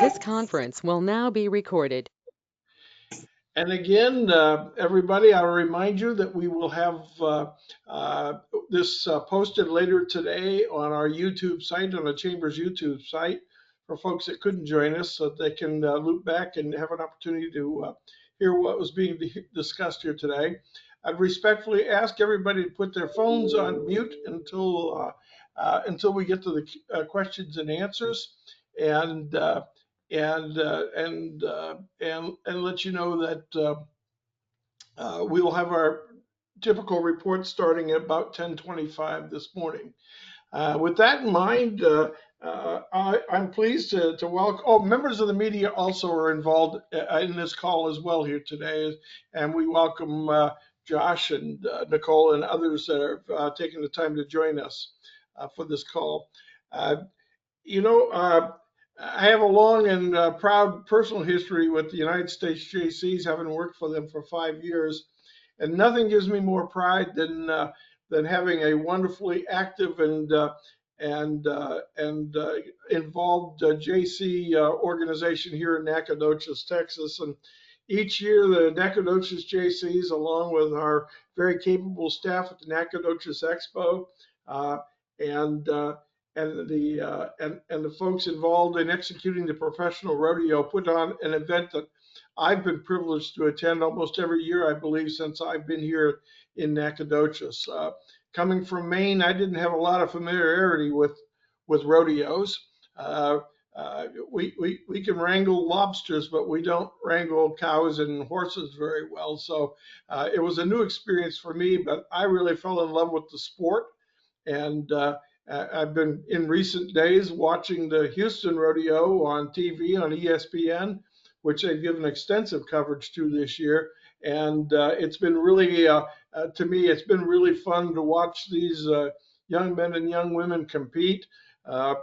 This conference will now be recorded. And again, everybody, I'll remind you that we will have this posted later today on our YouTube site, on the Chamber's YouTube site, for folks that couldn't join us, so that they can loop back and have an opportunity to hear what was being discussed here today. I'd respectfully ask everybody to put their phones on mute until we get to the questions and answers, and and let you know that we will have our typical report starting at about 10:25 this morning. With that in mind, I'm pleased to welcome. Oh, members of the media also are involved in this call as well here today, and we welcome Josh and Nicole and others that are taking the time to join us for this call. Uh, you know, I have a long and proud personal history with the United States Jaycees, having worked for them for 5 years, and nothing gives me more pride than having a wonderfully active and involved JC organization here in Nacogdoches, Texas. And each year, the Nacogdoches Jaycees, along with our very capable staff at the Nacogdoches Expo, uh, and and the folks involved in executing the professional rodeo, put on an event that I've been privileged to attend almost every year, I believe, since I've been here in Nacogdoches. Coming from Maine, I didn't have a lot of familiarity with rodeos. Uh, we can wrangle lobsters, but we don't wrangle cows and horses very well. So it was a new experience for me, but I really fell in love with the sport. And I've been in recent days watching the Houston Rodeo on TV on ESPN, which they've given extensive coverage to this year. And it's been really, to me, it's been really fun to watch these young men and young women compete, uh,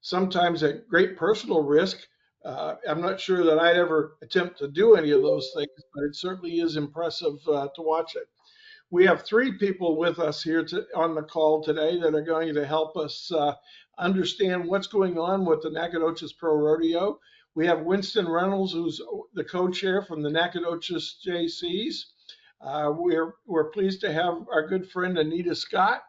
sometimes at great personal risk. I'm not sure that I'd ever attempt to do any of those things, but it certainly is impressive to watch it. We have three people with us here on the call today that are going to help us understand what's going on with the Nacogdoches Pro Rodeo. We have Winston Reynolds, who's the co-chair from the Nacogdoches Jaycees. We're pleased to have our good friend Anita Scott,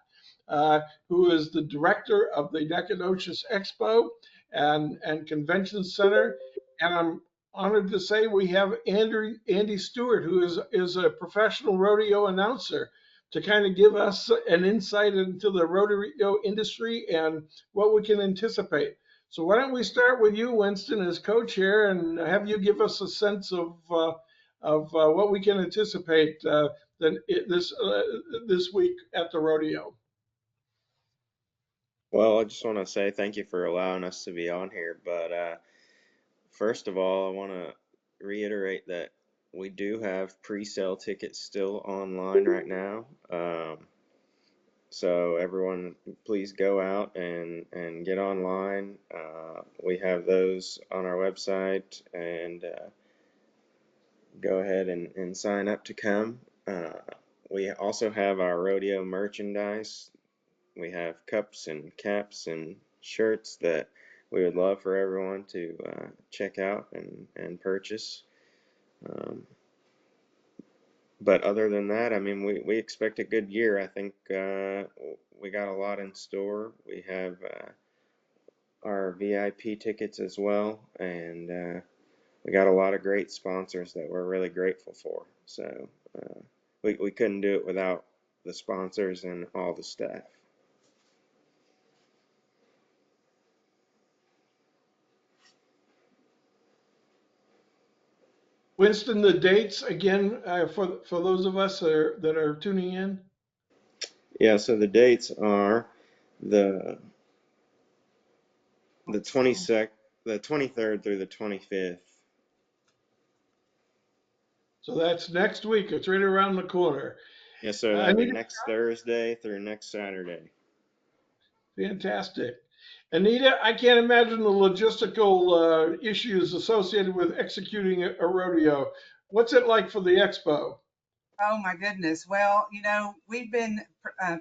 who is the director of the Nacogdoches Expo and Convention Center. And I'm honored to say we have Andy Stewart, who is a professional rodeo announcer, to kind of give us an insight into the rodeo industry and what we can anticipate. So why don't we start with you, Winston, as co-chair, and have you give us a sense of what we can anticipate this week at the rodeo. Well, I just want to say thank you for allowing us to be on here. But first of all, I want to reiterate that we do have pre-sale tickets still online right now. So everyone, please go out and get online. We have those on our website, and go ahead and sign up to come. We also have our rodeo merchandise. We have cups and caps and shirts that we would love for everyone to check out and purchase. Um, but other than that, I mean, we expect a good year. I think we got a lot in store. We have our VIP tickets as well, and we got a lot of great sponsors that we're really grateful for. So we couldn't do it without the sponsors and all the staff. Winston, the dates again for those of us that are tuning in. Yeah, so the dates are the the 23rd through the 25th. So that's next week. It's right around the corner. Yes, sir. That'd be Anita, next Thursday through next Saturday. fantastic. Anita, I can't imagine the logistical issues associated with executing a rodeo. What's it like for the expo? Oh my goodness. Well, we've been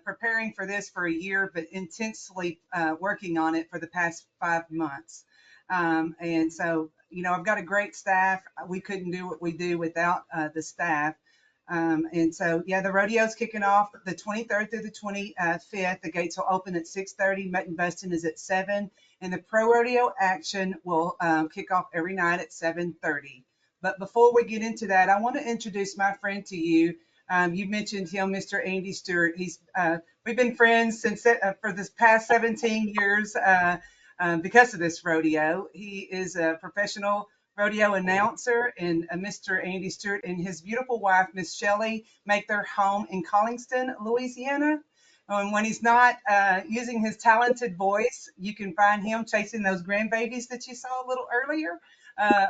preparing for this for a year, but intensely working on it for the past 5 months. And so, I've got a great staff. We couldn't do what we do without the staff. And so, yeah, the rodeo's kicking off the 23rd through the 25th. The gates will open at 6:30. Mutton busting is at 7. And the pro rodeo action will kick off every night at 7:30. But before we get into that, I want to introduce my friend to you. You mentioned him, Mr. Andy Stewart. We've been friends since for this past 17 years because of this rodeo. He is a professional rodeo announcer, and Mr. Andy Stewart and his beautiful wife, Miss Shelley, make their home in Collingston, Louisiana. And when he's not using his talented voice, you can find him chasing those grandbabies that you saw a little earlier,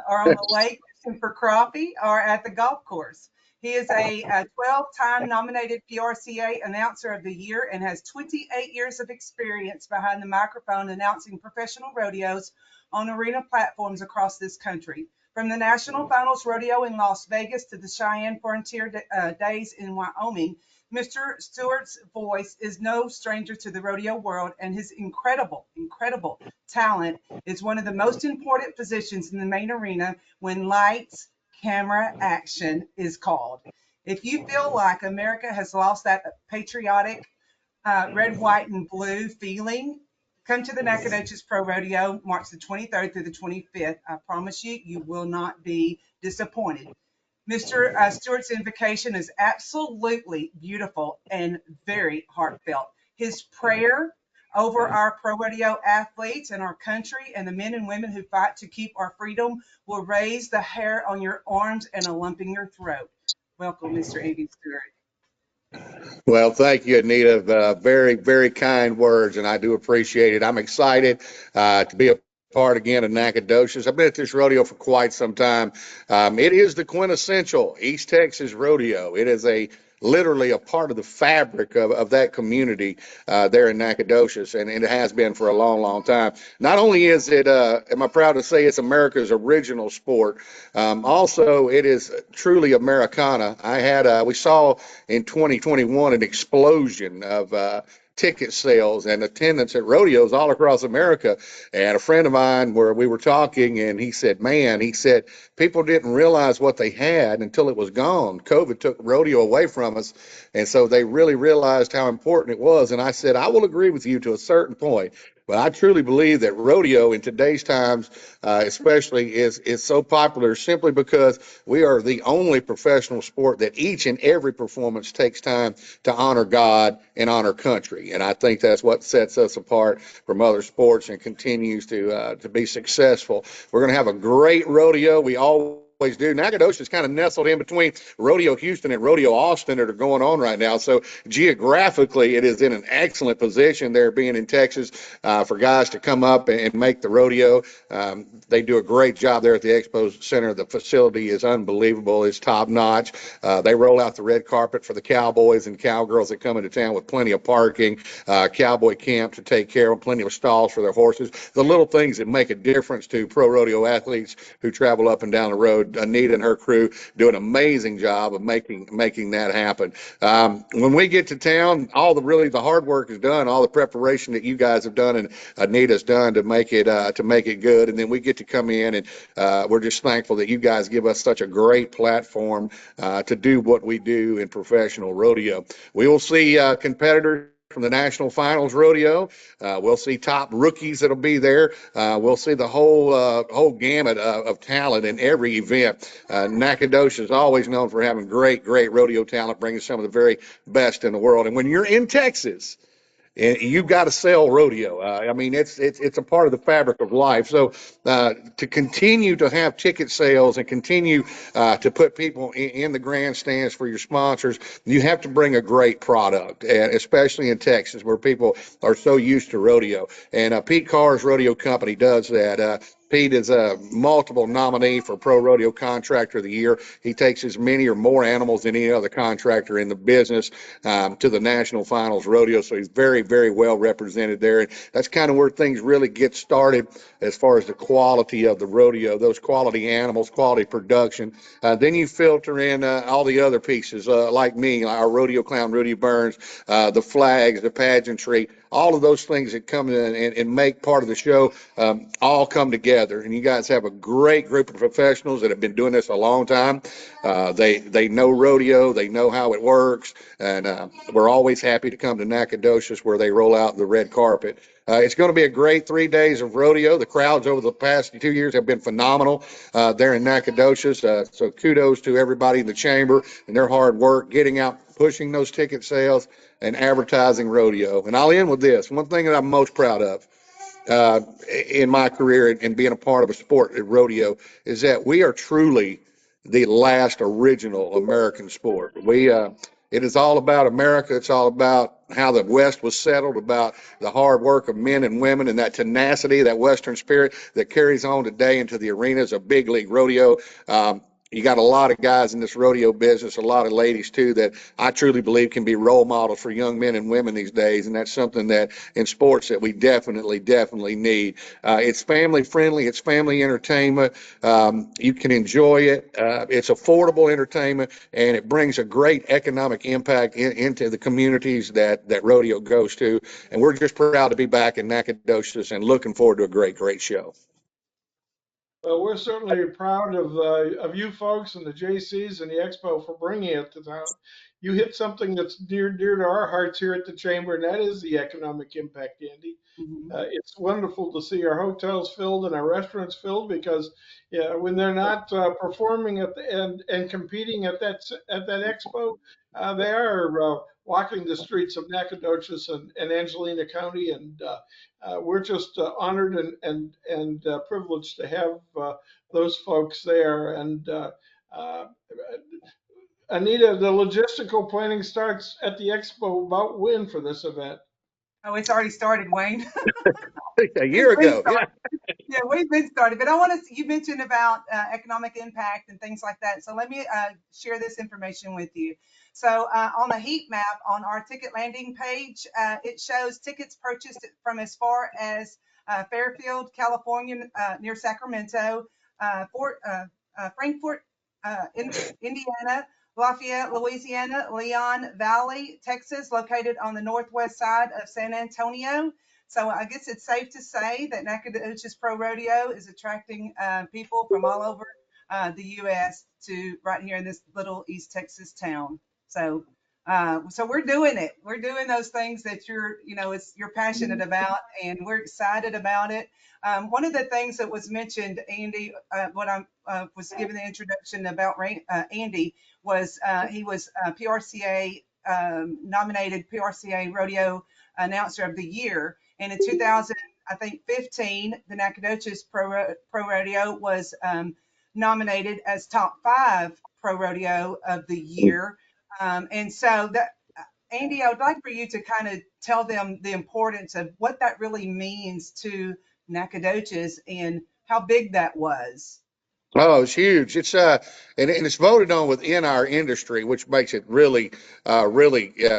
or on the lake fishing for crappie, or at the golf course. He is a 12-time nominated PRCA Announcer of the Year and has 28 years of experience behind the microphone announcing professional rodeos on arena platforms across this country. From the National Finals Rodeo in Las Vegas to the Cheyenne Frontier Days in Wyoming, Mr. Stewart's voice is no stranger to the rodeo world, and his incredible talent is one of the most important positions in the main arena when lights, camera, action is called. If you feel like America has lost that patriotic red, white, and blue feeling, come to the Nacogdoches Pro Rodeo, March the 23rd through the 25th. I promise you, you will not be disappointed. Mr. Stewart's invocation is absolutely beautiful and very heartfelt. His prayer over our pro rodeo athletes and our country and the men and women who fight to keep our freedom will raise the hair on your arms and a lump in your throat. Welcome, Mr. Andy Stewart. Well, thank you, Anita. Very, very kind words, and I do appreciate it. I'm excited to be a part again of Nacogdoches. I've been at this rodeo for quite some time. It is the quintessential East Texas rodeo. It is literally a part of the fabric of that community there in Nacogdoches, and it has been for a long, long time. Not only is it, am I proud to say it's America's original sport, also it is truly Americana. We saw in 2021 an explosion of ticket sales and attendance at rodeos all across America. And a friend of mine, where we were talking, and he said, people didn't realize what they had until it was gone. COVID took rodeo away from us. And so they really realized how important it was. And I said, I will agree with you to a certain point. But I truly believe that rodeo in today's times, especially, is so popular simply because we are the only professional sport that each and every performance takes time to honor God and honor country. And I think that's what sets us apart from other sports and continues to be successful. We're going to have a great rodeo. We always do. Nacogdoches is kind of nestled in between Rodeo Houston and Rodeo Austin that are going on right now. So geographically, it is in an excellent position there, being in Texas, for guys to come up and make the rodeo. They do a great job there at the Expo Center. The facility is unbelievable. It's top notch. They roll out the red carpet for the cowboys and cowgirls that come into town with plenty of parking, cowboy camp to take care of, plenty of stalls for their horses. The little things that make a difference to pro rodeo athletes who travel up and down the road. Anita and her crew do an amazing job of making that happen. When we get to town, the hard work is done, all the preparation that you guys have done and Anita's done to make it good, and then we get to come in, and we're just thankful that you guys give us such a great platform to do what we do in professional rodeo. We will see competitors from the National Finals Rodeo. We'll see top rookies that'll be there. We'll see the whole gamut of talent in every event. Nacogdoches is always known for having great rodeo talent, bringing some of the very best in the world. And when you're in Texas, and you've got to sell rodeo. I mean, it's a part of the fabric of life. So to continue to have ticket sales and continue to put people in the grandstands for your sponsors, you have to bring a great product, and especially in Texas where people are so used to rodeo. And Pete Carr's Rodeo Company does that. Pete is a multiple nominee for Pro Rodeo Contractor of the Year. He takes as many or more animals than any other contractor in the business to the National Finals Rodeo. So he's very, very well represented there. And that's kind of where things really get started as far as the quality of the rodeo, those quality animals, quality production. Then you filter in all the other pieces, like me, our rodeo clown, Rudy Burns, the flags, the pageantry, all of those things that come in and make part of the show all come together. And you guys have a great group of professionals that have been doing this a long time. They know rodeo, they know how it works, and we're always happy to come to Nacogdoches where they roll out the red carpet. It's going to be a great 3 days of rodeo. The crowds over the past 2 years have been phenomenal there in Nacogdoches. So kudos to everybody in the chamber and their hard work getting out, pushing those ticket sales and advertising rodeo. And I'll end with this. One thing that I'm most proud of uh, in my career and being a part of a sport at rodeo is that we are truly the last original American sport. It is all about America. It's all about how the West was settled, about the hard work of men and women and that tenacity, that Western spirit that carries on today into the arenas of big league rodeo. You got a lot of guys in this rodeo business, a lot of ladies too, that I truly believe can be role models for young men and women these days. And that's something that in sports that we definitely need. It's family friendly. It's family entertainment. You can enjoy it. It's affordable entertainment, and it brings a great economic impact into the communities that rodeo goes to. And we're just proud to be back in Nacogdoches and looking forward to a great show. Well, we're certainly proud of you folks and the Jaycees and the Expo for bringing it to town. You hit something that's dear to our hearts here at the Chamber, and that is the economic impact, Andy. Mhm. It's wonderful to see our hotels filled and our restaurants filled because yeah, when they're not performing and competing at that expo, they are walking the streets of Nacogdoches and Angelina County, and we're just honored and privileged to have those folks there. And uh, Anita, the logistical planning starts at the expo about when for this event? Oh, it's already started, Wayne. A year It's been ago, yeah. started. Yeah, we've been started, but I want to, you mentioned about economic impact and things like that. So let me share this information with you. So on a heat map on our ticket landing page, it shows tickets purchased from as far as Fairfield, California, near Sacramento, Frankfort, Indiana, Lafayette, Louisiana, Leon Valley, Texas, located on the northwest side of San Antonio. So I guess it's safe to say that Nacogdoches Pro Rodeo is attracting people from all over the U.S. to right here in this little East Texas town. So, so we're doing it. We're doing those things that you're passionate about, and we're excited about it. One of the things that was mentioned, Andy, when I was given the introduction about Andy, was he was PRCA nominated PRCA Rodeo Announcer of the Year. And in 2000, I think 15, the Nacogdoches Pro Rodeo was nominated as top 5 Pro Rodeo of the Year. And so that, Andy, I would like for you to kind of tell them the importance of what that really means to Nacogdoches and how big that was. Oh, it's huge. And it's voted on within our industry, which makes it really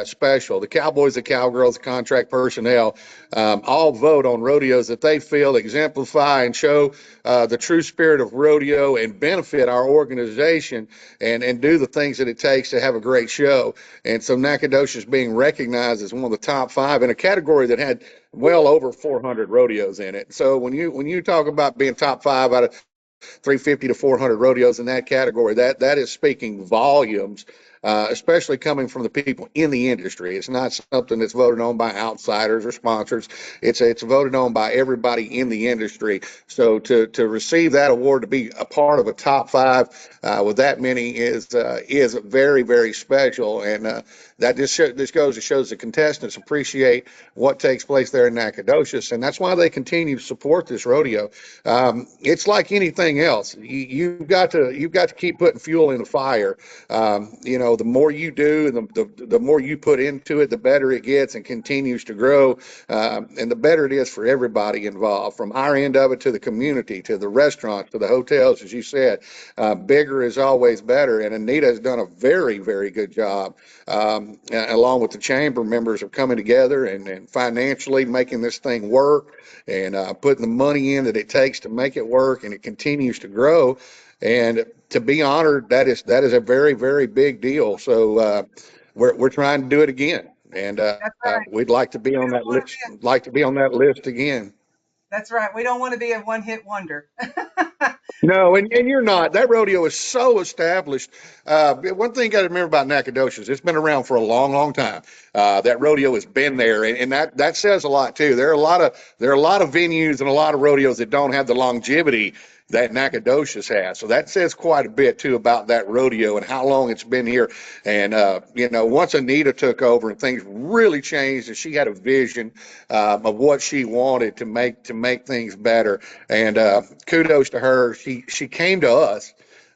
special. The cowboys, the cowgirls, the contract personnel, all vote on rodeos that they feel exemplify and show the true spirit of rodeo and benefit our organization and do the things that it takes to have a great show. And so Nacogdoches being recognized as one of the top 5 in a category that had well over 400 rodeos in it. So when you talk about being top 5 out of 350 to 400 rodeos in that category. That is speaking volumes, especially coming from the people in the industry. It's not something that's voted on by outsiders or sponsors. It's voted on by everybody in the industry. So to receive that award, to be a part of a top 5 with that many is very special, and that this goes to shows the contestants appreciate what takes place there in Nacogdoches, and that's why they continue to support this rodeo. It's like anything else. You've got to keep putting fuel in the fire. The more you do, and the more you put into it, the better it gets and continues to grow, and the better it is for everybody involved, from our end of it to the community, to the restaurants, to the hotels, as you said. Bigger is always better, and Anita has done a very good job, along with the chamber members, of coming together and financially making this thing work and putting the money in that it takes to make it work, and it continues to grow. And to be honored, that is a very big deal. So we're trying to do it again. And That's right. we'd like to be We on don't that want to list. be Like to be on that list again. that's right. We don't want to be a one-hit wonder. No, and you're not. That rodeo is so established. One thing you got to remember about Nacogdoches, it's been around for a long, long time. That rodeo has been there, and that says a lot too. There are a lot of venues and a lot of rodeos that don't have the longevity that Nacogdoches has. So that says quite a bit too about that rodeo and how long it's been here. And once Anita took over and things really changed, and she had a vision of what she wanted to make things better. And kudos to her. She came to us,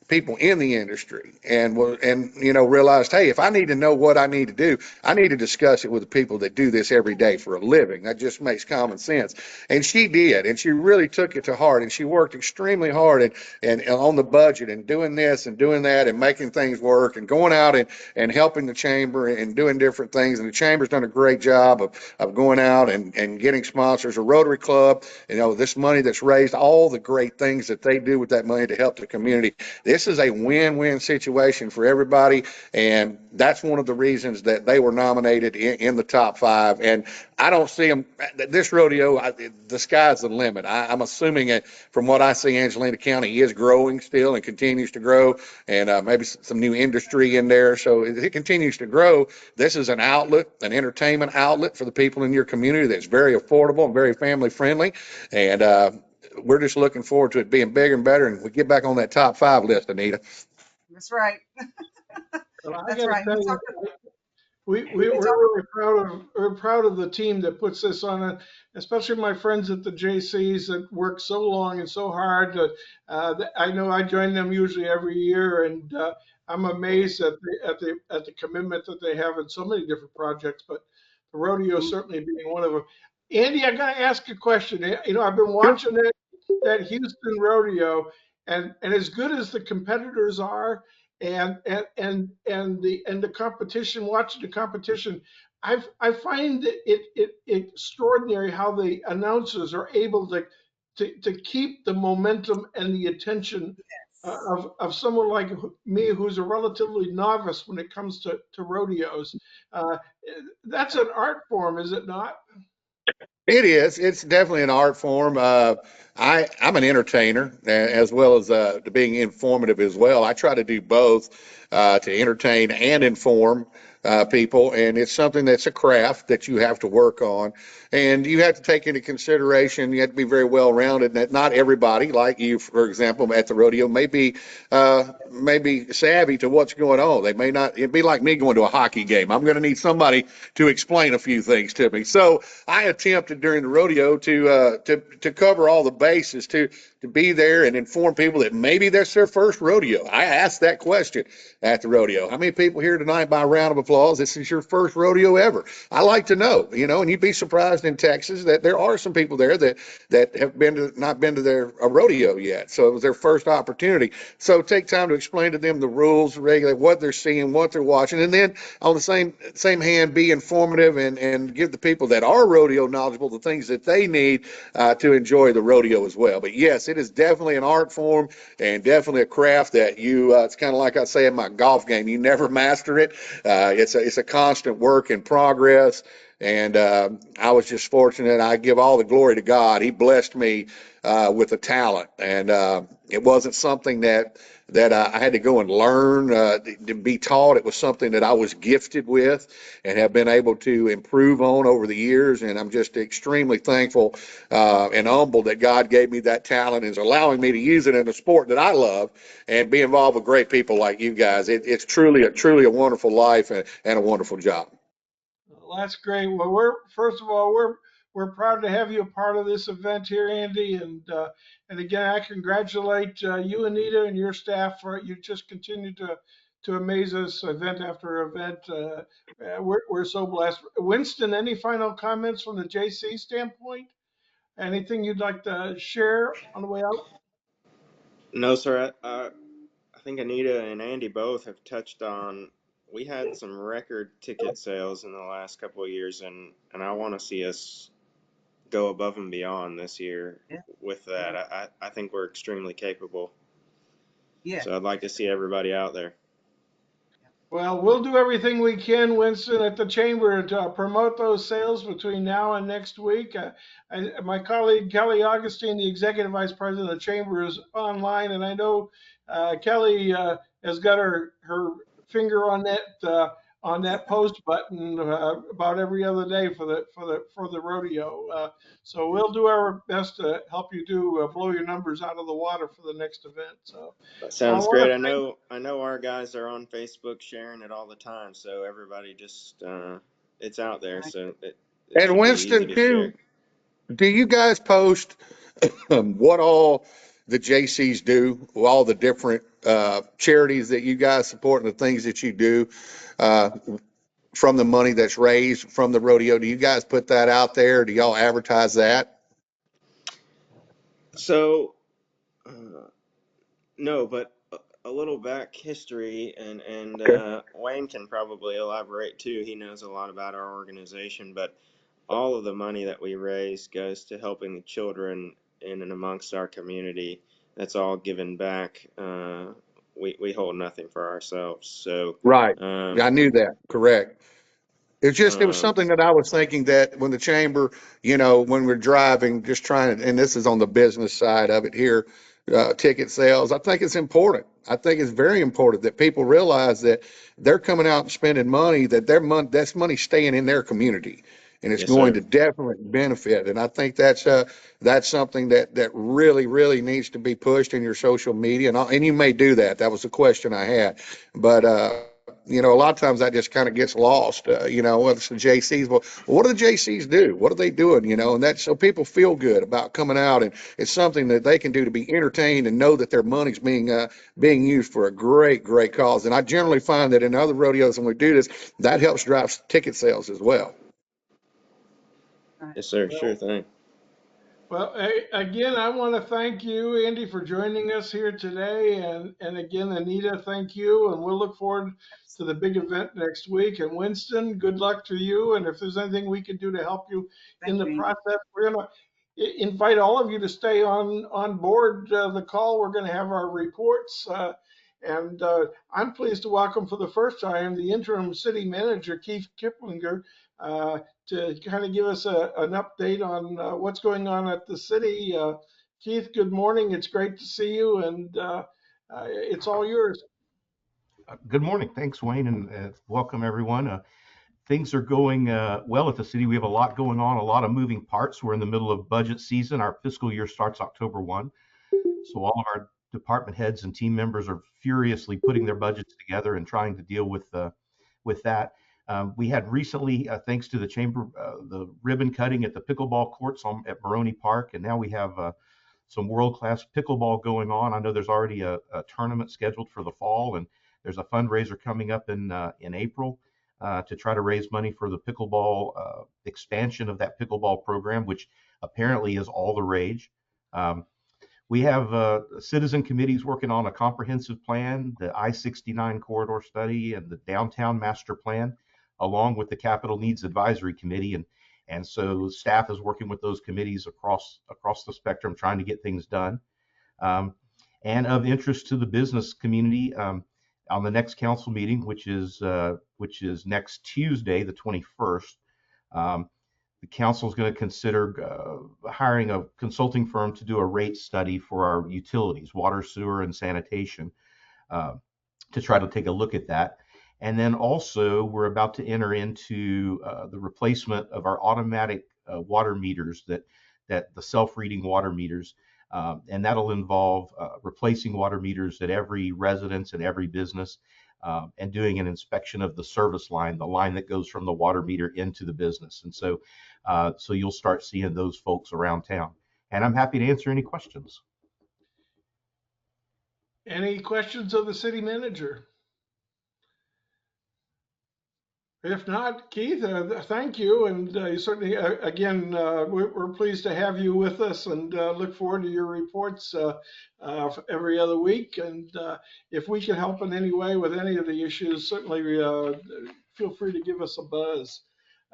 people in the industry, and realized, hey, if I need to know what I need to do, I need to discuss it with the people that do this every day for a living. That just makes common sense. And she did, and she really took it to heart, and she worked extremely hard and on the budget and doing this and doing that and making things work and going out and helping the chamber and doing different things. And the chamber's done a great job of going out and getting sponsors, a Rotary Club, this money that's raised, all the great things that they do with that money to help the community. This is a win-win situation for everybody, and that's one of the reasons that they were nominated in the top five. And I don't see them. This rodeo, the sky's the limit. I'm assuming it from what I see. Angelina County is growing still and continues to grow, and maybe some new industry in there. So it continues to grow. This is an outlet, an entertainment outlet for the people in your community that's very affordable and very family friendly. And we're just looking forward to it being bigger and better. And we get back on that top five list, Anita. That's right. But I That's got to right. tell We you, talked. we're We talked. really proud of the team that puts this on, especially my friends at the Jaycees that work so long and so hard. I know I join them usually every year, and I'm amazed at the commitment that they have in so many different projects. But the rodeo certainly being one of them. Andy, I got to ask a question. I've been Sure. watching that Houston rodeo, and as good as the competitors are and the competition, watching the competition, I find it extraordinary how the announcers are able to keep the momentum and the attention of someone like me, who's a relatively novice when it comes to rodeos. Uh, that's an art form, is it not? It is. It's definitely an art form. I'm an entertainer as well as to being informative as well. I try to do both to entertain and inform people, and it's something that's a craft that you have to work on, and you have to take into consideration. You have to be very well rounded. That not everybody, like you, for example, at the rodeo, may be savvy to what's going on. They may not. It'd be like me going to a hockey game. I'm going to need somebody to explain a few things to me. So I attempted during the rodeo to cover all the bases, to be there and inform people that maybe that's their first rodeo. I asked that question at the rodeo. How many people here tonight, by a round of applause, this is your first rodeo ever? I like to know, and you'd be surprised in Texas that there are some people there that have not been to their a rodeo yet. So it was their first opportunity. So take time to explain to them the rules, regulate what they're seeing, what they're watching, and then on the same hand, be informative and give the people that are rodeo knowledgeable the things that they need to enjoy the rodeo as well. But yes, it is definitely an art form and definitely a craft that it's kind of like I say in my golf game, you never master it. It's a constant work in progress. And I was just fortunate. I give all the glory to God. He blessed me with a talent, and it wasn't something that I had to go and learn to be taught. It was something that I was gifted with and have been able to improve on over the years. And I'm just extremely thankful and humbled that God gave me that talent and is allowing me to use it in a sport that I love and be involved with great people like you guys. It's truly a wonderful life and a wonderful job. Well, that's great. Well, we're proud to have you a part of this event here, Andy. And again, I congratulate you, Anita, and your staff for you just continue to amaze us event after event. We're so blessed. Winston, any final comments from the JC standpoint? Anything you'd like to share on the way out? No, sir. I think Anita and Andy both have touched on. We had some record ticket sales in the last couple of years, and I want to see us go above and beyond this year Yeah. with that. I think we're extremely capable. Yeah. So I'd like to see everybody out there. Well, we'll do everything we can, Winston, at the chamber to promote those sales between now and next week. My colleague Kelly Augustine, the executive vice president of the chamber, is online, and I know Kelly has got her finger on that post button about every other day for the rodeo. So we'll do our best to help you blow your numbers out of the water for the next event. So That I sounds want great. to I know our guys are on Facebook sharing it all the time, so everybody just it's out there, Right. so it And should be easy Winston, to too, share. do you guys post what all the Jaycees do, all the different charities that you guys support and the things that you do uh, from the money that's raised from the rodeo? Do you guys put that out there? Do y'all advertise that? So no, but a little back history, and Okay. Wayne can probably elaborate too. He knows a lot about our organization, but all of the money that we raise goes to helping the children in and amongst our community. That's all given back. We hold nothing for ourselves. So, Right. um, Yeah, I knew that. Correct. It was um, something that I was thinking that when the chamber, when we're driving, just trying to, and this is on the business side of it here, ticket sales, I think it's important. I think it's very important that people realize that they're coming out and spending money, that their money, that's money staying in their community. And it's yes, going sir. to definitely benefit. And I think that's something that really, really needs to be pushed in your social media. And you may do that. That was the question I had. But, a lot of times that just kind of gets lost. Whether it's the JCs, well, what do the JCs do? What are they doing? And that's so people feel good about coming out, and it's something that they can do to be entertained and know that their money's being used for a great, great cause. And I generally find that in other rodeos when we do this, that helps drive ticket sales as well. Right. Yes, sir. Sure well, thing. Well, again, I want to thank you, Andy, for joining us here today. And again, Anita, thank you. And we'll look forward to the big event next week. And Winston, good luck to you. And if there's anything we can do to help you in Thank the you, Andy. process, we're going to invite all of you to stay on board the call. We're going to have our reports. And I'm pleased to welcome for the first time the interim city manager, Keith Kiplinger. To kind of give us an update on what's going on at the city. Keith, good morning. It's great to see you, and it's all yours. Good morning. Thanks, Wayne, and welcome everyone. Things are going well at the city. We have a lot going on, a lot of moving parts. We're in the middle of budget season. Our fiscal year starts October 1. So all of our department heads and team members are furiously putting their budgets together and trying to deal with that. We had recently, thanks to the chamber, the ribbon cutting at the pickleball courts at Maroney Park, and now we have some world-class pickleball going on. I know there's already a tournament scheduled for the fall, and there's a fundraiser coming up in April to try to raise money for the pickleball expansion of that pickleball program, which apparently is all the rage. Um, we have citizen committees working on a comprehensive plan, the I-69 corridor study, and the downtown master plan, along with the Capital Needs Advisory Committee. And so staff is working with those committees across the spectrum, trying to get things done. Um, and of interest to the business community, on the next council meeting, which is next Tuesday, the 21st, um, the council is going to consider hiring a consulting firm to do a rate study for our utilities, water, sewer, and sanitation, uh, to try to take a look at that. And then also, we're about to enter into the replacement of our automatic water meters, that the self-reading water meters, and that'll involve replacing water meters at every residence and every business, and doing an inspection of the service line, the line that goes from the water meter into the business. And so you'll start seeing those folks around town. And I'm happy to answer any questions. Any questions of the city manager? If not, Keith, thank you. And certainly, again, we're pleased to have you with us and look forward to your reports every other week. And if we can help in any way with any of the issues, certainly feel free to give us a buzz.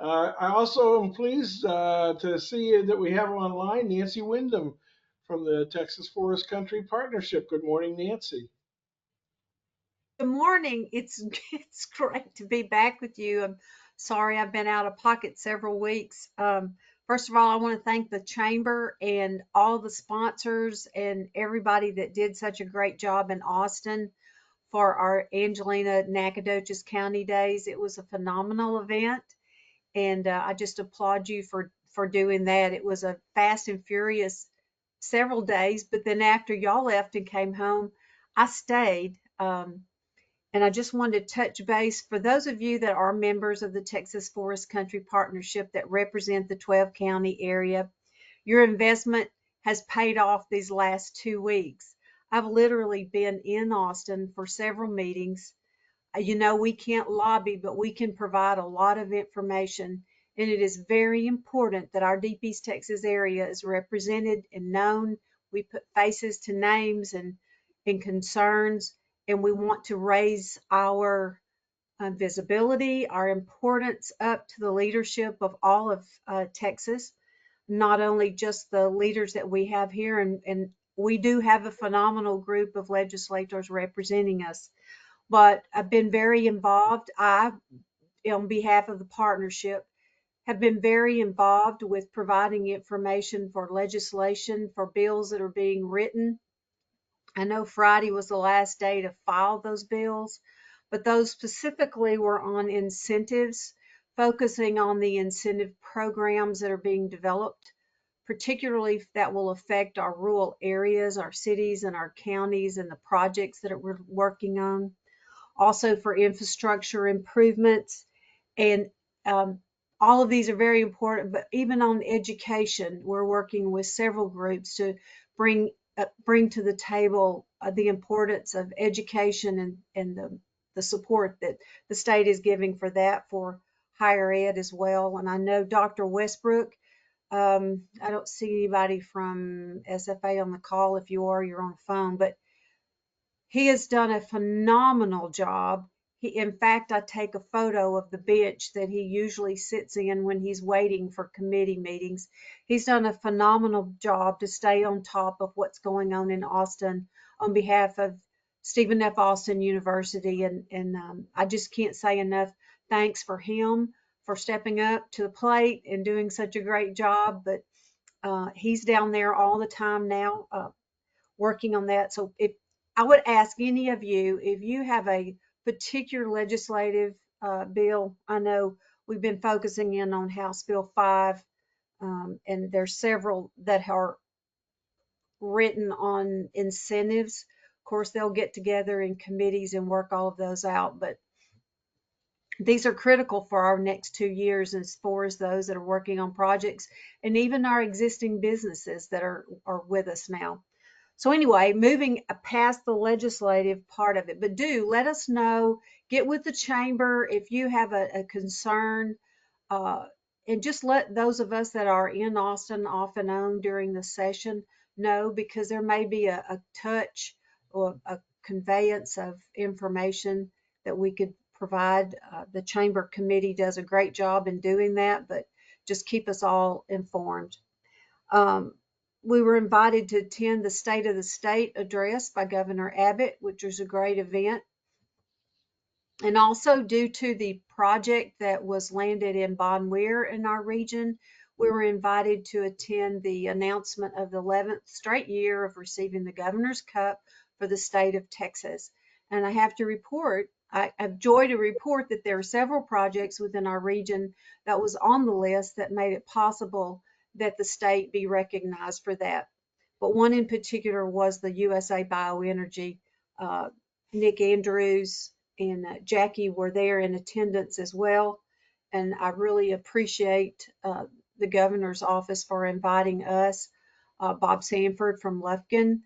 I also am pleased to see that we have online Nancy Wyndham from the Texas Forest Country Partnership. Good morning, Nancy. Good morning. It's great to be back with you. I'm sorry I've been out of pocket several weeks. First of all, I want to thank the chamber and all the sponsors and everybody that did such a great job in Austin for our Angelina Nacogdoches County Days. It was a phenomenal event, and I just applaud you for doing that. It was a fast and furious several days, but then after y'all left and came home, I stayed. And I just wanted to touch base for those of you that are members of the Texas Forest Country Partnership that represent the 12 county area. Your investment has paid off these last 2 weeks. I've literally been in Austin for several meetings. We can't lobby, but we can provide a lot of information. And it is very important that our Deep East Texas area is represented and known. We put faces to names and concerns, and we want to raise our visibility, our importance up to the leadership of all of Texas, not only just the leaders that we have here. And we do have a phenomenal group of legislators representing us, but I've been very involved. I, on behalf of the partnership, have been very involved with providing information for legislation for bills that are being written. I know Friday was the last day to file those bills, but those specifically were on incentives, focusing on the incentive programs that are being developed, particularly that will affect our rural areas, our cities and our counties, and the projects that we're working on. Also for infrastructure improvements. And all of these are very important, but even on education, we're working with several groups to bring to the table the importance of education and the support that the state is giving for that, for higher ed as well. And I know Dr. Westbrook, I don't see anybody from SFA on the call. If you are, you're on the phone, but he has done a phenomenal job. In fact, I take a photo of the bench that he usually sits in when he's waiting for committee meetings. He's done a phenomenal job to stay on top of what's going on in Austin on behalf of Stephen F. Austin University. And I just can't say enough thanks for him for stepping up to the plate and doing such a great job. But he's down there all the time now, working on that. So if I would ask any of you, if you have a particular legislative bill, I know we've been focusing in on House Bill 5, and there's several that are written on incentives. Of course, they'll get together in committees and work all of those out, but these are critical for our next 2 years as far as those that are working on projects and even our existing businesses that are with us now. So anyway, moving past the legislative part of it, but do let us know, get with the chamber if you have a concern, and just let those of us that are in Austin off and on during the session know, because there may be a touch or a conveyance of information that we could provide. The chamber committee does a great job in doing that, but just keep us all informed. We were invited to attend the State of the State address by Governor Abbott, which was a great event. And also, due to the project that was landed in Bon Weir in our region, we were invited to attend the announcement of the 11th straight year of receiving the Governor's Cup for the state of Texas. And I have to report, I have joy to report that there are several projects within our region that was on the list that made it possible that the state be recognized for that. But one in particular was the USA Bioenergy. Nick Andrews and Jackie were there in attendance as well. And I really appreciate the governor's office for inviting us. Bob Sanford from Lufkin,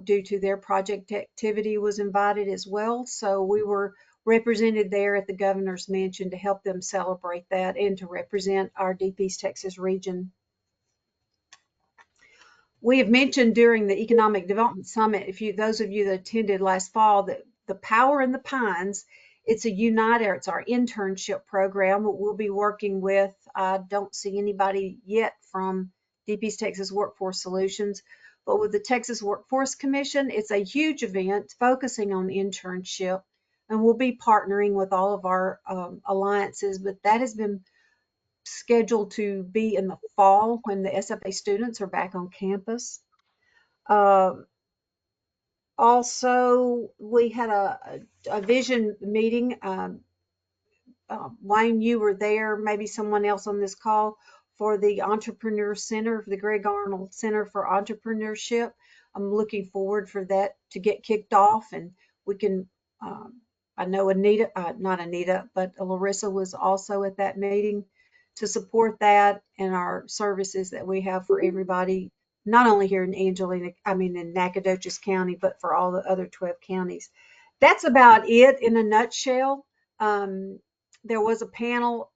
due to their project activity, was invited as well. So we were represented there at the governor's mansion to help them celebrate that and to represent our Deep East Texas region. We have mentioned during the Economic Development Summit, those of you that attended last fall, that the Power in the Pines, it's our internship program that we'll be working with. I don't see anybody yet from Deep East Texas Workforce Solutions, but with the Texas Workforce Commission, it's a huge event focusing on internship. and we'll be partnering with all of our alliances, but that has been scheduled to be in the fall when the SFA students are back on campus. Um, Also, we had a vision meeting. Wayne, you were there, maybe someone else on this call, for the Entrepreneur Center, the Greg Arnold Center for Entrepreneurship. I'm looking forward for that to get kicked off, and we can. I know Anita, not Anita, but Larissa was also at that meeting to support that and our services that we have for everybody, not only here in in Nacogdoches County, but for all the other 12 counties. That's about it in a nutshell. Um, there was a panel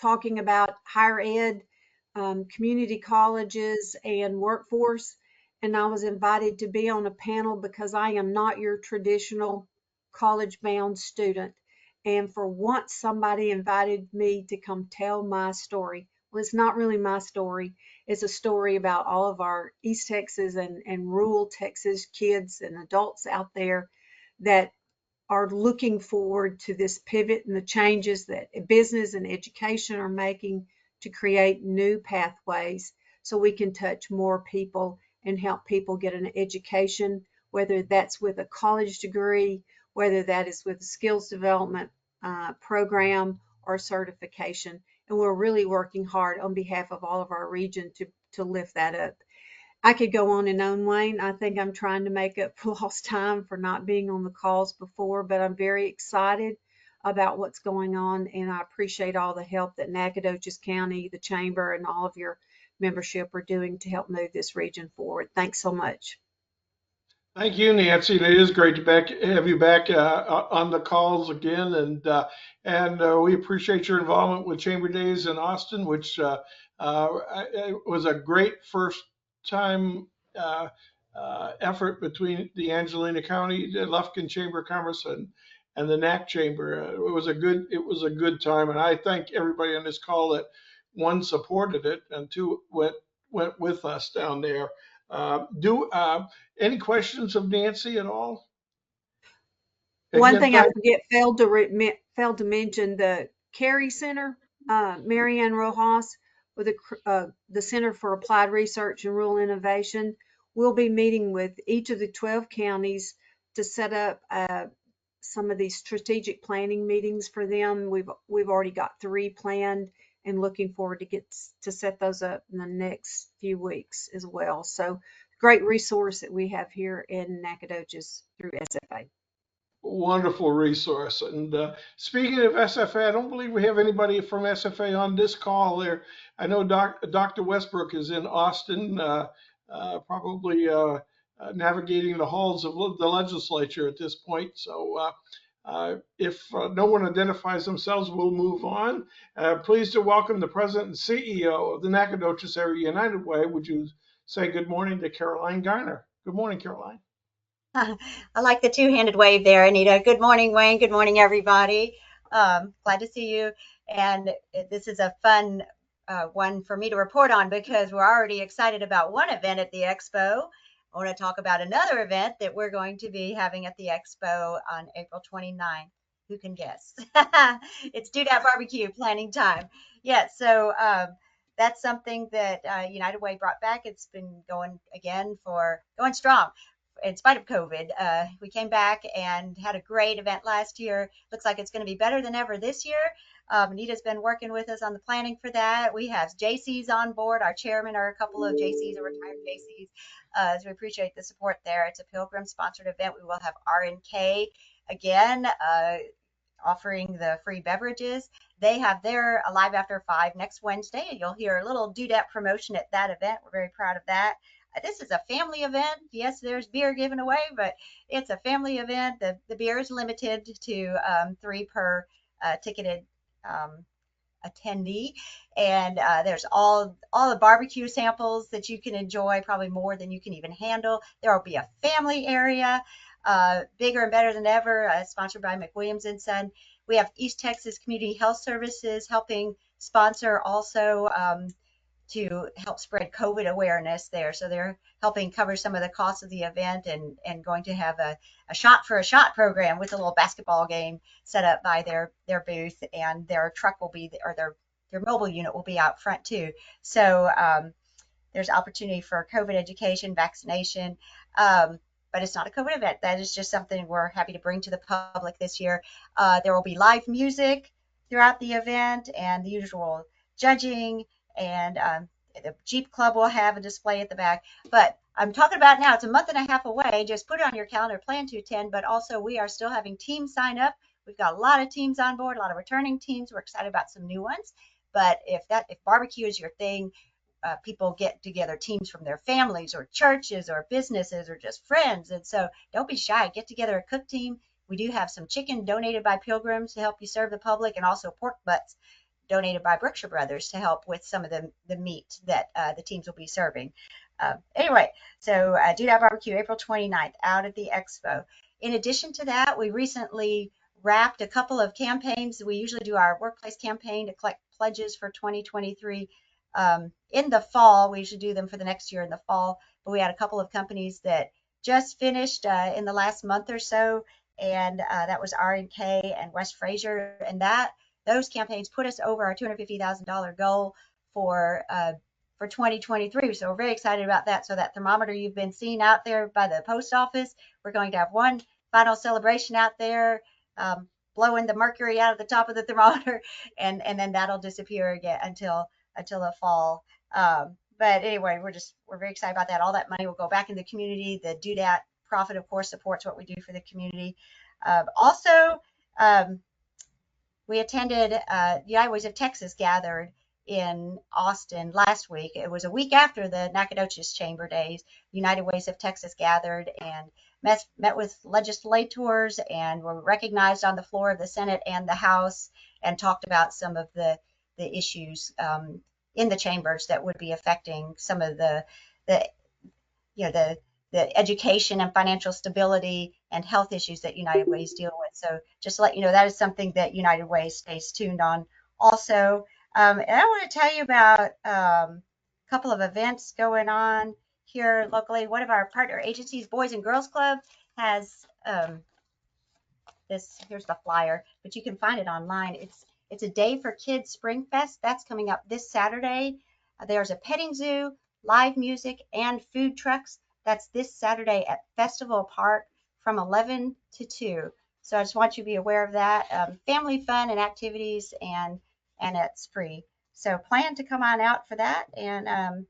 talking about higher ed, community colleges, and workforce. And I was invited to be on a panel because I am not your traditional college bound student. And for once, somebody invited me to come tell my story. Well, it's not really my story. It's a story about all of our East Texas and rural Texas kids and adults out there that are looking forward to this pivot and the changes that business and education are making to create new pathways so we can touch more people and help people get an education, whether that's with a college degree, whether that is with a skills development program or certification. And we're really working hard on behalf of all of our region to lift that up. I could go on and on, Wayne. I think I'm trying to make up for lost time for not being on the calls before, but I'm very excited about what's going on, and I appreciate all the help that Nacogdoches County, the Chamber, and all of your membership are doing to help move this region forward. Thanks so much. Thank you, Nancy. It is great to have you back on the calls again, and we appreciate your involvement with Chamber Days in Austin, which was a great first time effort between the Angelina County, the Lufkin Chamber of Commerce, and the NAC Chamber. It was a good time, and I thank everybody on this call that, one, supported it, and two, went with us down there. Do Any questions of Nancy at all? One Again, thing I thank, failed to mention, the Carey Center, Marianne Rojas, with the Center for Applied Research and Rural Innovation, will be meeting with each of the 12 counties to set up some of these strategic planning meetings for them. We've already got 3 planned and looking forward to set those up in the next few weeks as well. So great resource that we have here in Nacogdoches through SFA. wonderful resource. And speaking of SFA, I don't believe we have anybody from SFA on this call there. I know Dr. Westbrook is in Austin, probably navigating the halls of the legislature at this point. So if no one identifies themselves, we'll move on. Pleased to welcome the President and CEO of the Nacogdoches Area United Way. Would you say good morning to Caroline Garner? Good morning, Caroline. I like the two-handed wave there, Anita. Good morning, Wayne. Good morning, everybody. Glad to see you. And this is a fun one for me to report on because we're already excited about one event at the Expo. I want to talk about another event that we're going to be having at the Expo on April 29th. Who can guess? It's Dudette Barbecue planning time. Yeah, so that's something that United Way brought back. It's been going strong in spite of COVID. We came back and had a great event last year. Looks like it's going to be better than ever this year. Anita's been working with us on the planning for that. We have Jaycees on board. Our chairman are a couple of Jaycees, or retired Jaycees. So we appreciate the support there. It's a Pilgrim sponsored event. We will have RNK again, offering the free beverages. They have their Alive After 5 next Wednesday, and you'll hear a little Dudette promotion at that event. We're very proud of that. This is a family event. Yes, there's beer given away, but it's a family event. The beer is limited to 3 per ticketed attendee, and there's all the barbecue samples that you can enjoy, probably more than you can even handle. There will be a family area, bigger and better than ever, sponsored by McWilliams & Son. We have East Texas Community Health Services helping sponsor also to help spread COVID awareness there. So they're helping cover some of the costs of the event, and going to have a shot for a shot program with a little basketball game set up by their booth, and their truck will be, or their mobile unit will be out front too. So there's opportunity for COVID education, vaccination. But it's not a COVID event. That is just something we're happy to bring to the public this year. There will be live music throughout the event, and the usual judging, and the Jeep Club will have a display at the back. But I'm talking about now, it's a month and a half away. Just put it on your calendar, plan to attend. But also, we are still having teams sign up. We've got a lot of teams on board, a lot of returning teams. We're excited about some new ones. But if barbecue is your thing, people get together, teams from their families or churches or businesses or just friends. And so don't be shy. Get together a cook team. We do have some chicken donated by Pilgrims to help you serve the public, and also pork butts donated by Brookshire Brothers to help with some of the meat that the teams will be serving. Anyway, so do that barbecue April 29th out at the Expo. In addition to that, we recently wrapped a couple of campaigns. We usually do our workplace campaign to collect pledges for 2023 in the fall. We usually do them for the next year in the fall, but we had a couple of companies that just finished in the last month or so, and that was R&K and West Fraser, and those campaigns put us over our $250,000 goal for 2023. So we're very excited about that. So that thermometer you've been seeing out there by the post office, we're going to have one final celebration out there, blowing the mercury out of the top of the thermometer, and then that'll disappear again until the fall. But anyway, we're very excited about that. All that money will go back in the community. The Do Dat profit, of course, supports what we do for the community. Also, we attended United Ways of Texas gathered in Austin last week. It was a week after the Nacogdoches Chamber Days. United Ways of Texas gathered and met with legislators, and were recognized on the floor of the Senate and the House, and talked about some of the issues in the chambers that would be affecting some of the education and financial stability and health issues that United Ways deal with. So just to let you know, that is something that United Ways stays tuned on also. And I want to tell you about a couple of events going on here locally. One of our partner agencies, Boys and Girls Club, has here's the flyer, but you can find it online. It's a Day for Kids Spring Fest. That's coming up this Saturday. There's a petting zoo, live music, and food trucks. That's this Saturday at Festival Park from 11 to 2. So I just want you to be aware of that. Family fun and activities, and it's free. So plan to come on out for that. And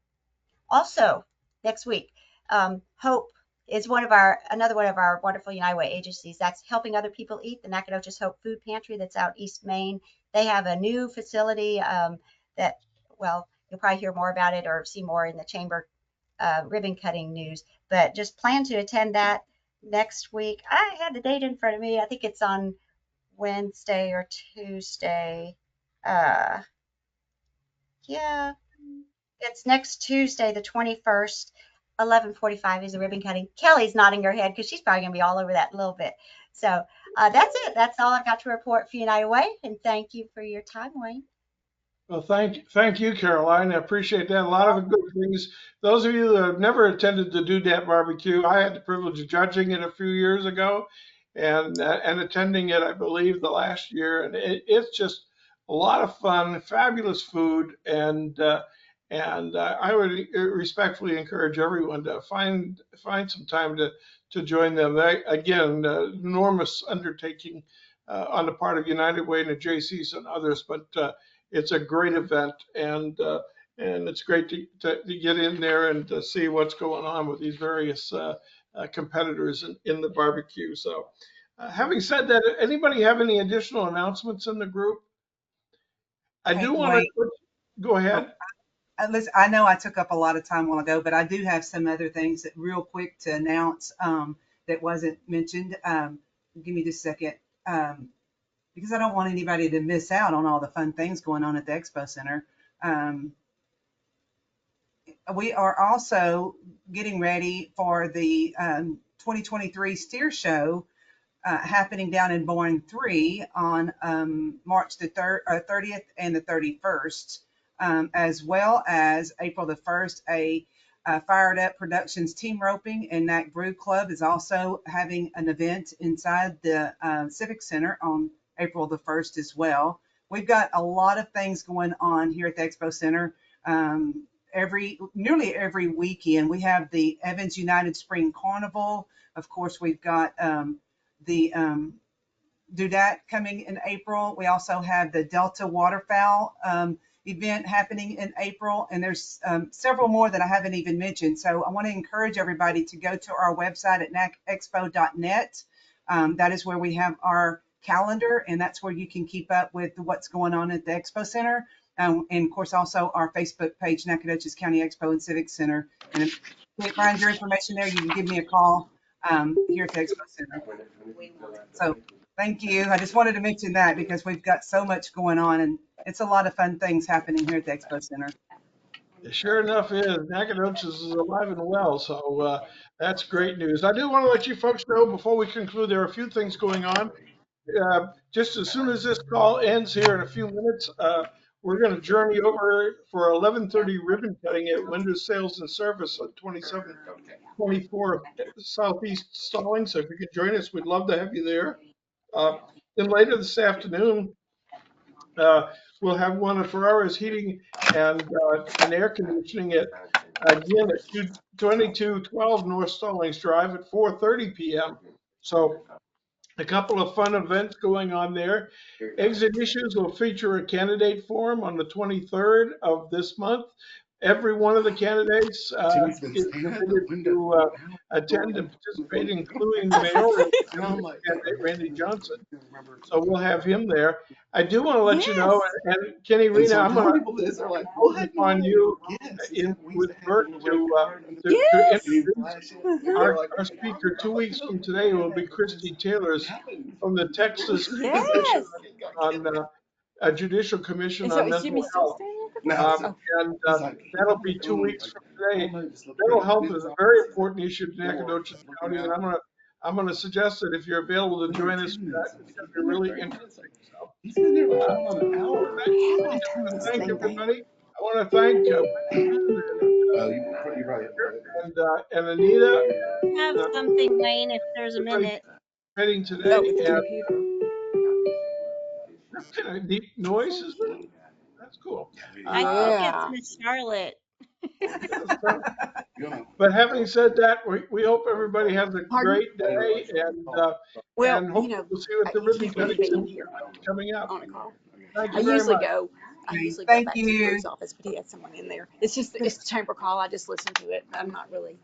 also next week, Hope is another one of our wonderful United Way agencies that's helping other people eat. The Nacogdoches Hope Food Pantry that's out East Main. They have a new facility that, well, you'll probably hear more about it or see more in the chamber ribbon cutting news. But just plan to attend that next week. I had the date in front of me. I think it's on Wednesday or Tuesday. Yeah, it's next Tuesday, the 21st. 11:45 is the ribbon cutting. Kelly's nodding her head because she's probably going to be all over that a little bit. So that's it. That's all I've got to report for United Way. And thank you for your time, Wayne. Well, thank you, Caroline. I appreciate that. A lot of good things. Those of you that have never attended the Do Dat Barbecue, I had the privilege of judging it a few years ago, and attending it, I believe, the last year. And it's just a lot of fun, fabulous food, and I would respectfully encourage everyone to find some time to join them. Again, enormous undertaking on the part of United Way and the Jaycees and others, but it's a great event, and it's great to get in there and to see what's going on with these various competitors in the barbecue. So having said that, anybody have any additional announcements in the group? I Hey, do want Wayne. to go ahead. Listen, I know I took up a lot of time a while ago, but I do have some other things that real quick to announce that wasn't mentioned. Give me just a second. Because I don't want anybody to miss out on all the fun things going on at the Expo Center. We are also getting ready for the 2023 Steer Show happening down in Bourne 3 on March the 30th and the 31st. as well as April the 1st, a Fired Up Productions team roping and Knack Brew Club is also having an event inside the Civic Center on April the 1st as well. We've got a lot of things going on here at the Expo Center. Nearly every weekend, we have the Evans United Spring Carnival. Of course, we've got the Dudette coming in April. We also have the Delta Waterfowl event happening in April, and there's several more that I haven't even mentioned. So I want to encourage everybody to go to our website at nacexpo.net. That is where we have our calendar, and that's where you can keep up with what's going on at the Expo Center. And of course, also our Facebook page, Nacogdoches County Expo and Civic Center. And if you can't find your information there, you can give me a call here at the Expo Center. So thank you. I just wanted to mention that because we've got so much going on, and it's a lot of fun things happening here at the Expo Center. It sure enough is. Nacogdoches is alive and well, so that's great news. I do want to let you folks know before we conclude, there are a few things going on. Just as soon as this call ends here in a few minutes, we're going to journey over for 11:30 ribbon cutting at Windows Sales and Service at 2724 Southeast Stalling. So if you could join us, we'd love to have you there. Then later this afternoon, we'll have one of Ferrara's Heating and Air Conditioning again at 2212 North Stallings Drive at 4:30 p.m. So a couple of fun events going on there. Exit Issues will feature a candidate forum on the 23rd of this month. Every one of the candidates is invited to attend and participate, including the mayoral candidate, Randy Johnson. So we'll have him there. I do want to let you know, and Kenny Rena, I'm going to call upon you with Bert to introduce our speaker 2 weeks from today will be Christy Taylor's from the Texas Commission on Judicial Commission on Mental Health. And that'll be 2 weeks from today. Mental health is a very important issue in Nacogdoches County, and I'm gonna suggest that if you're available to join us, that it's gonna be really interesting. So, thank everybody. I want to thank and Anita Have something, Wayne, if there's a minute. participating today. And that's kind of deep noise, isn't it? That's cool. I think it's Miss Charlotte. But having said that, we hope everybody has a great day, and hopefully we'll see you at the ribbon cutting coming up. Thank you very much. I usually go Thank back to you. Drew's office, but he had someone in there. It's the chamber call. I just listened to it. I'm not really